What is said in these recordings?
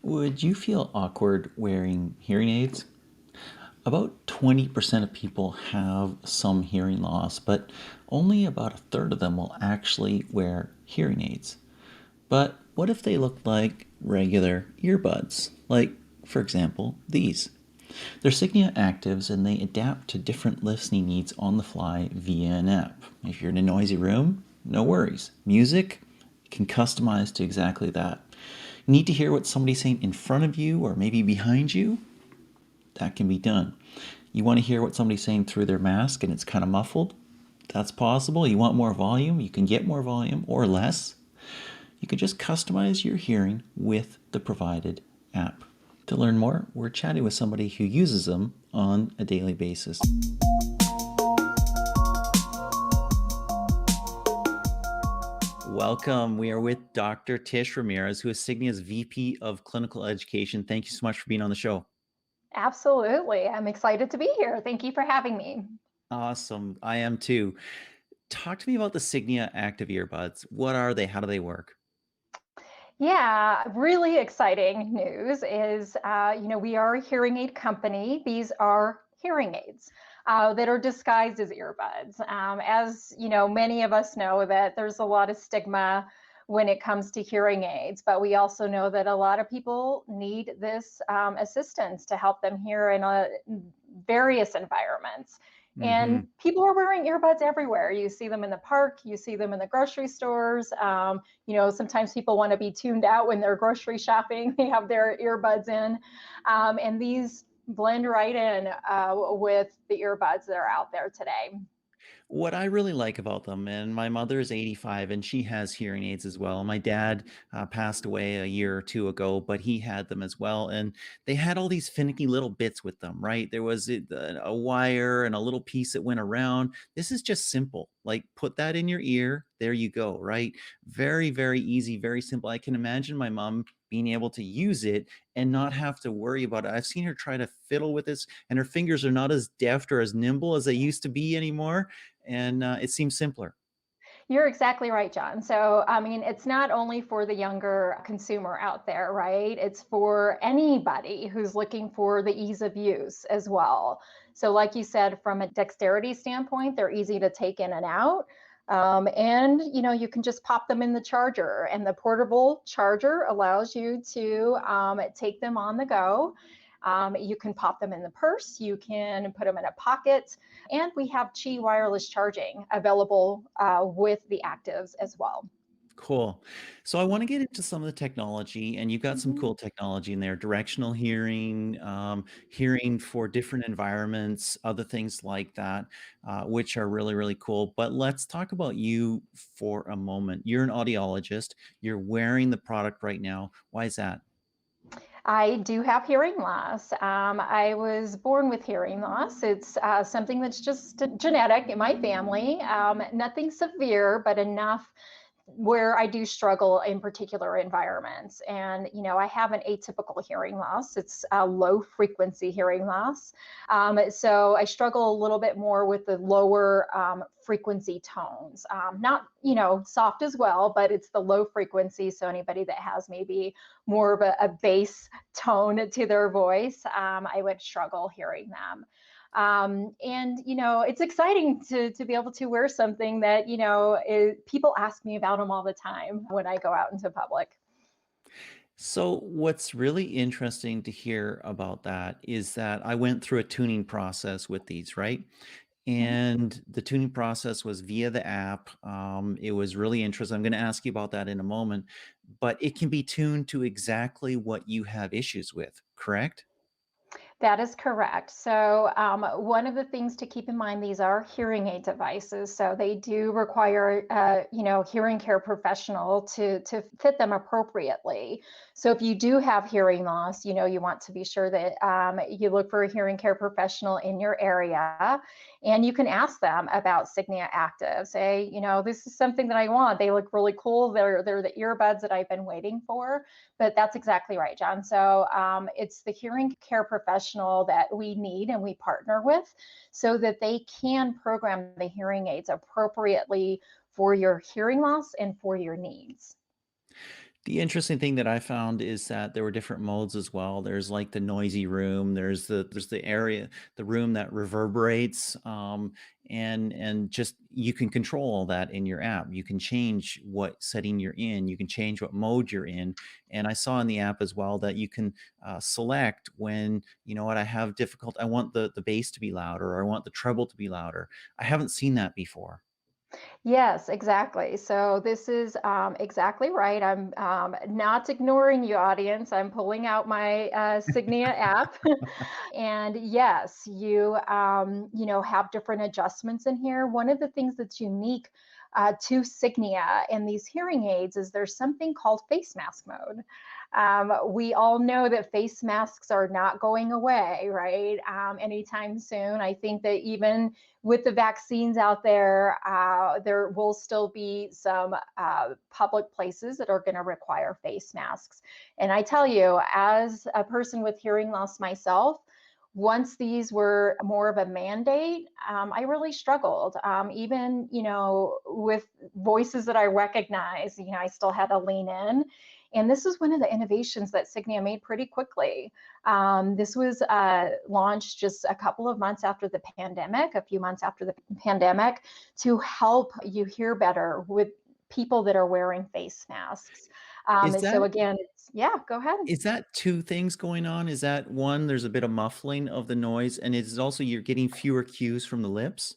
Would you feel awkward wearing hearing aids? About 20% of people have some hearing loss, but only about a third of them will actually wear hearing aids. But what if they look like regular earbuds? Like, for example, these. They're Signia Actives and they adapt to different listening needs on the fly via an app. If you're in a noisy room, no worries. Music can customize to exactly that. Need to hear what somebody's saying in front of you or maybe behind you? That can be done. You want to hear what somebody's saying through their mask and it's kind of muffled? That's possible. You want more volume? You can get more volume or less. You can just customize your hearing with the provided app. To learn more, we're chatting with somebody who uses them on a daily basis. Welcome. We are with Dr. Tish Ramirez, who is Signia's VP of Clinical Education. Thank you so much for being on the show. Absolutely. I'm excited to be here. Thank you for having me. Awesome. I am too. Talk to me about the Signia Active earbuds. What are they? How do they work? Yeah, really exciting news is, we are a hearing aid company. These are hearing aids that are disguised as earbuds. As many of us know that there's a lot of stigma when it comes to hearing aids, but we also know that a lot of people need this assistance to help them hear in various environments. Hmm. And people are wearing earbuds everywhere. You see them in the park, you see them in the grocery stores. Sometimes people want to be tuned out when they're grocery shopping. They have their earbuds in, and these blend right in with the earbuds that are out there today. What I really like about them, and my mother is 85 and she has hearing aids as well. My dad passed away a year or two ago, but he had them as well. And they had all these finicky little bits with them, right? There was a wire and a little piece that went around. This is just simple. Like put that in your ear. There you go, right? Very, very easy, very simple. I can imagine my mom being able to use it and not have to worry about it. I've seen her try to fiddle with this, and her fingers are not as deft or as nimble as they used to be anymore, and it seems simpler. You're exactly right, John. So, I mean, it's not only for the younger consumer out there, right? It's for anybody who's looking for the ease of use as well. So, like you said, from a dexterity standpoint, they're easy to take in and out. And you can just pop them in the charger, and the portable charger allows you to take them on the go. You can pop them in the purse, you can put them in a pocket, and we have Qi wireless charging available with the Actives as well. Cool. So I want to get into some of the technology, and you've got some Mhm. cool technology in there: directional hearing, hearing for different environments, other things like that, which are really, really cool. But let's talk about you for a moment. You're an audiologist. You're wearing the product right now. Why is that? I do have hearing loss. I was born with hearing loss. It's something that's just genetic in my family. Nothing severe, but enough where I do struggle in particular environments. And, I have an atypical hearing loss. It's a low frequency hearing loss. So I struggle a little bit more with the lower frequency tones. Not, soft as well, but it's the low frequency. So anybody that has maybe more of a bass tone to their voice, I would struggle hearing them. And it's exciting to be able to wear something that people ask me about them all the time when I go out into public. So, what's really interesting to hear about that is that I went through a tuning process with these, right? Mhm. And the tuning process was via the app. It was really interesting. I'm going to ask you about that in a moment, but it can be tuned to exactly what you have issues with, correct? That is correct. So, one of the things to keep in mind, these are hearing aid devices, so they do require, hearing care professional to fit them appropriately. So, if you do have hearing loss, you want to be sure that you look for a hearing care professional in your area, and you can ask them about Signia Active. Say, this is something that I want. They look really cool. They're the earbuds that I've been waiting for. But that's exactly right, John. So it's the hearing care professional that we need and we partner with so that they can program the hearing aids appropriately for your hearing loss and for your needs. The interesting thing that I found is that there were different modes as well. There's like the noisy room. There's the area, the room that reverberates, and just you can control all that in your app. You can change what setting you're in. You can change what mode you're in. And I saw in the app as well that you can select when you know what I have difficult. I want the bass to be louder, or I want the treble to be louder. I haven't seen that before. Yes, exactly. So this is exactly right. I'm not ignoring you, audience. I'm pulling out my Signia app, and yes, you know have different adjustments in here. One of the things that's unique to Signia and these hearing aids is there's something called face mask mode. We all know that face masks are not going away, right? Anytime soon. I think that even with the vaccines out there, there will still be some public places that are going to require face masks. And I tell you, as a person with hearing loss myself, once these were more of a mandate, I really struggled. Even, you know, with voices that I recognize, you know, I still had to lean in. And this is one of the innovations that Signia made pretty quickly. This was launched just a couple of months after the pandemic, a few months after the pandemic, to help you hear better with people that are wearing face masks. Is And so that again, yeah, go ahead. Is that 2 things going on? Is that 1, there's a bit of muffling of the noise, and is it also you're getting fewer cues from the lips?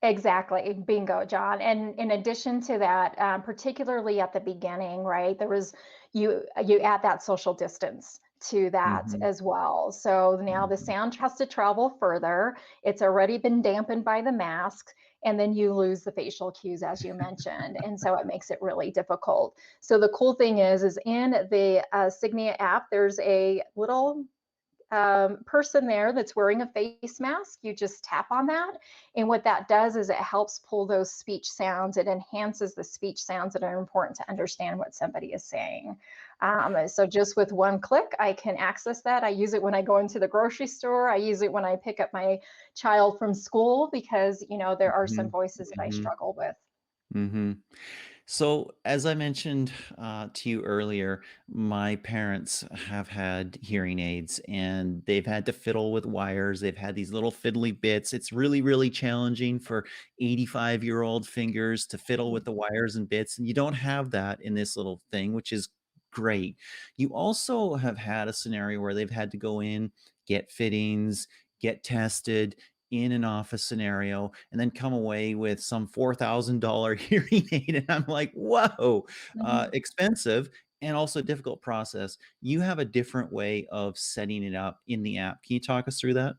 Exactly. Bingo, John. And in addition to that, particularly at the beginning, right, there was you add that social distance to that Mhm, as well. So now the mhm. sound has to travel further. It's already been dampened by the mask, and then you lose the facial cues, as you mentioned, and so it makes it really difficult. So the cool thing is in the Signia app, there's a little person there that's wearing a face mask. You just tap on that. And what that does is it helps pull those speech sounds. It enhances the speech sounds that are important to understand what somebody is saying. So just with one click, I can access that. I use it when I go into the grocery store. I use it when I pick up my child from school because, you know, there are some Mhm, voices that I mhm, struggle with. mhm. So, as I mentioned to you earlier, my parents have had hearing aids and they've had to fiddle with wires. They've had these little fiddly bits. It's really, really challenging for 85-year-old fingers to fiddle with the wires and bits. And you don't have that in this little thing, which is great. You also have had a scenario where they've had to go in, get fittings, get tested, in an office scenario and then come away with some $4,000 hearing aid. And I'm like, whoa, Mhm. expensive and also a difficult process. You have a different way of setting it up in the app. Can you talk us through that?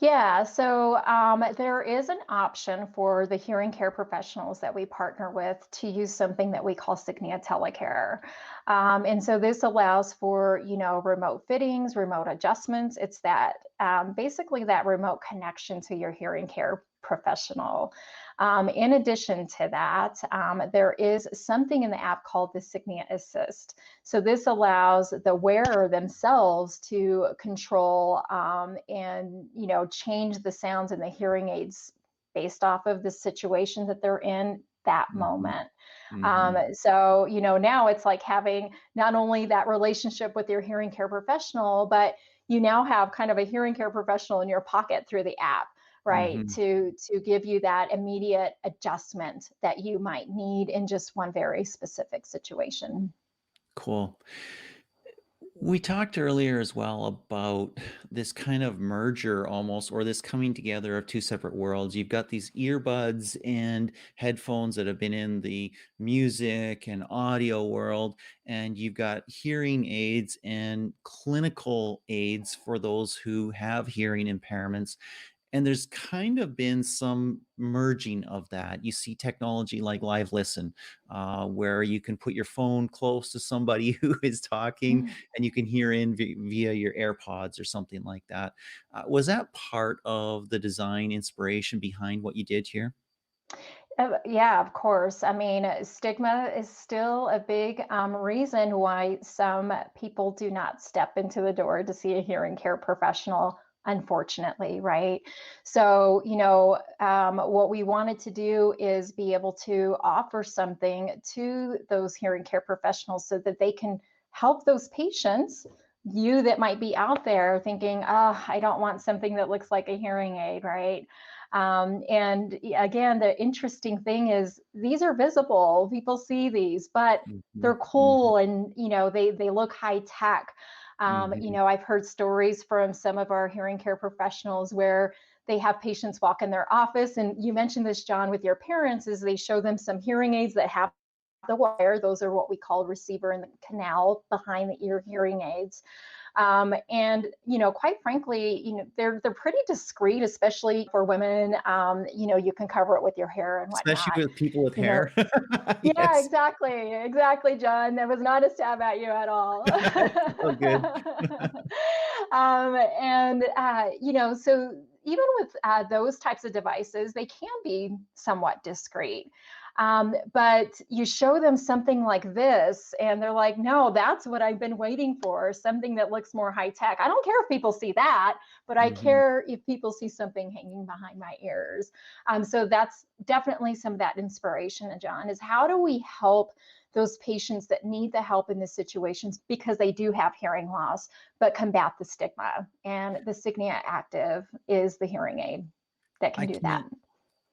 Yeah, so there is an option for the hearing care professionals that we partner with to use something that we call Signia Telecare. And so this allows for, you know, remote fittings, remote adjustments. It's that basically that remote connection to your hearing care professional. In addition to that, there is something in the app called the Signia Assist. So this allows the wearer themselves to control and change the sounds in the hearing aids based off of the situation that they're in that Mhm, moment. mhm. So now it's like having not only that relationship with your hearing care professional, but you now have kind of a hearing care professional in your pocket through the app, right? Mhm. To give you that immediate adjustment that you might need in just one very specific situation. Cool. We talked earlier as well about this kind of merger almost, or this coming together of two separate worlds. You've got these earbuds and headphones that have been in the music and audio world, and you've got hearing aids and clinical aids for those who have hearing impairments. And there's kind of been some merging of that. You see technology like Live Listen, where you can put your phone close to somebody who is talking and you can hear in via your AirPods or something like that. Was that part of the design inspiration behind what you did here? Yeah, of course. I mean, stigma is still a big reason why some people do not step into the door to see a hearing care professional. unfortunately, right? So, what we wanted to do is be able to offer something to those hearing care professionals so that they can help those patients, you that might be out there thinking, oh, I don't want something that looks like a hearing aid, right? And again, the interesting thing is these are visible. People see these, but Mhm, they're mhm, cool and they look high tech. mhm. I've heard stories from some of our hearing care professionals where they have patients walk in their office, and you mentioned this, John, with your parents, is they show them some hearing aids that have the wire. Those are what we call receiver in the canal behind the ear hearing aids. And quite frankly, they're pretty discreet, especially for women. You can cover it with your hair and Especially whatnot. with people with You know, hair. yeah, Yes. exactly, John. That was not a stab at you at all. Oh, good. And so even with those types of devices, they can be somewhat discreet. But you show them something like this, and they're like, "No, that's what I've been waiting for. Something that looks more high tech. I don't care if people see that, but I Mhm. care if people see something hanging behind my ears." So that's definitely some of that inspiration, John, is how do we help those patients that need the help in these situations because they do have hearing loss, but combat the stigma. And the Signia Active is the hearing aid that can I do that. can't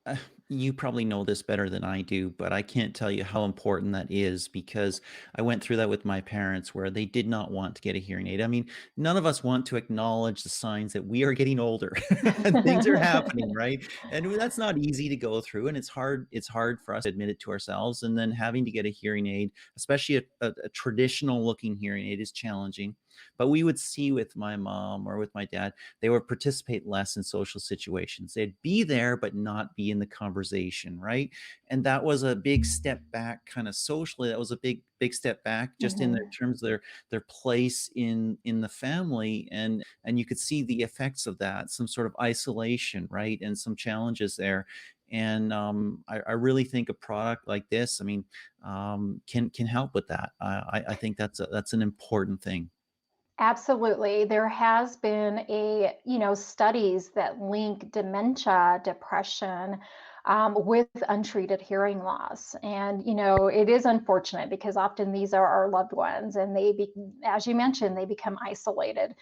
Uh, you probably know this better than I do, but I can't tell you how important that is because I went through that with my parents where they did not want to get a hearing aid. I mean, none of us want to acknowledge the signs that we are getting older and things are happening, right? And that's not easy to go through, and it's hard for us to admit it to ourselves, and then having to get a hearing aid, especially a traditional looking hearing aid, is challenging. But we would see with my mom or with my dad, they would participate less in social situations. They'd be there, but not be in the conversation, right? And that was a big step back, kind of socially. That was a big step back, just in their Mhm. terms of their place in the family, and you could see the effects of that, some sort of isolation, right, and some challenges there. And I really think a product like this, I mean, can help with that. I think that's an important thing. Absolutely. There has been studies that link dementia, depression, with untreated hearing loss. And, it is unfortunate because often these are our loved ones and as you mentioned, they become isolated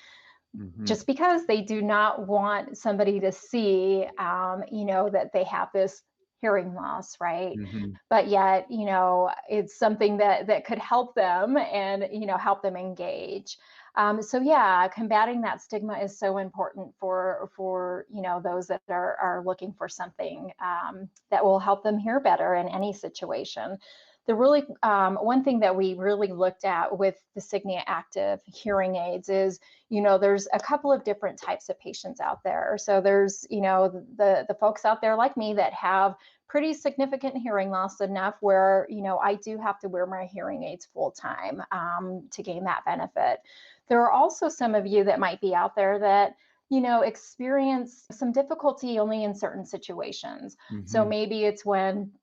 Hmm. just because they do not want somebody to see, that they have this hearing loss, right? Hmm. But yet, it's something that could help them and help them engage. So yeah, combating that stigma is so important for those that are looking for something that will help them hear better in any situation. The really one thing that we really looked at with the Signia Active hearing aids is there's a couple of different types of patients out there. So there's the folks out there like me that have pretty significant hearing loss, enough where I do have to wear my hearing aids full time to gain that benefit. There are also some of you that might be out there that experience some difficulty only in certain situations. So Hmm. maybe it's when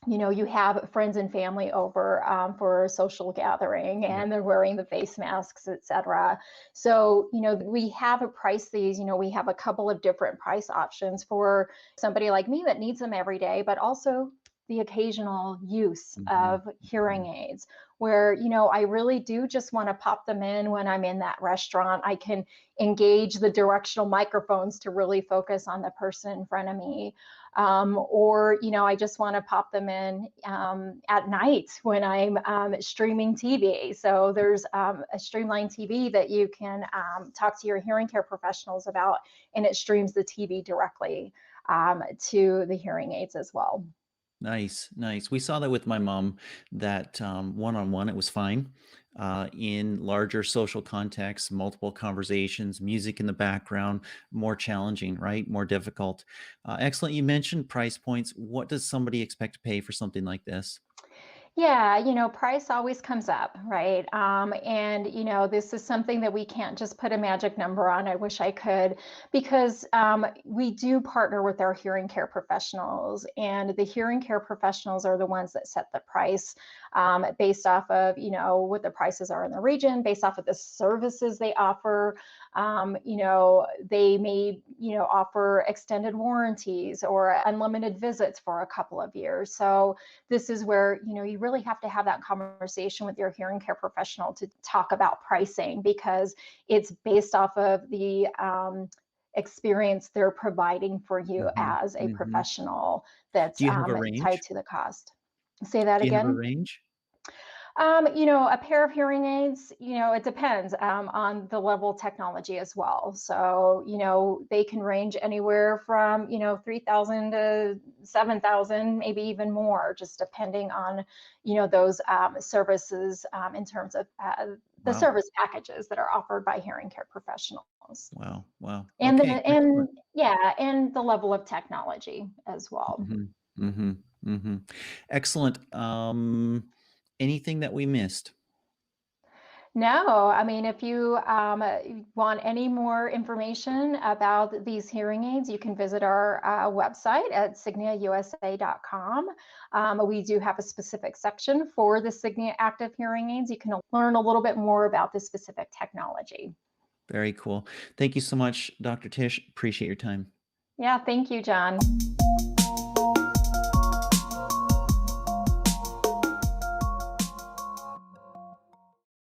you have friends and family over for a social gathering Yep. and they're wearing the face masks, etc. So, we have a price these, we have a couple of different price options for somebody like me that needs them every day, but also the occasional use Mhm, of hearing mhm. aids where, I really do just want to pop them in when I'm in that restaurant. I can engage the directional microphones to really focus on the person in front of me. Or I just want to pop them in at night when I'm streaming TV. So there's a Streamline TV that you can talk to your hearing care professionals about, and it streams the TV directly to the hearing aids as well. Nice, nice. We saw that with my mom, that, one-on-one, it was fine. In larger social contexts, multiple conversations, music in the background, more challenging, right? More difficult. Excellent. You mentioned price points. What does somebody expect to pay for something like this? Yeah, price always comes up, right? And this is something that we can't just put a magic number on. I wish I could, because we do partner with our hearing care professionals, and the hearing care professionals are the ones that set the price based off of, what the prices are in the region, based off of the services they offer. They may, offer extended warranties or unlimited visits for a couple of years. So this is where, you really have to have that conversation with your hearing care professional to talk about pricing, because it's based off of the experience they're providing for you Hmm. as a Hmm. professional that's Do you have a tied range? to the cost. Say that Do you have a again. range? A pair of hearing aids, it depends on the level of technology as well. So, they can range anywhere from, 3,000 to 7,000, maybe even more, just depending on, those services in terms of the Wow. service packages that are offered by hearing care professionals. Wow. Wow. And Okay. the, Excellent. and yeah, and the level of technology as well. Hmm. Hmm. Hmm. Excellent. Anything that we missed? No, I mean, if you want any more information about these hearing aids, you can visit our website at signiausa.com. We do have a specific section for the Signia Active hearing aids. You can learn a little bit more about the specific technology. Very cool. Thank you so much, Dr. Tish. Appreciate your time. Yeah, thank you, John.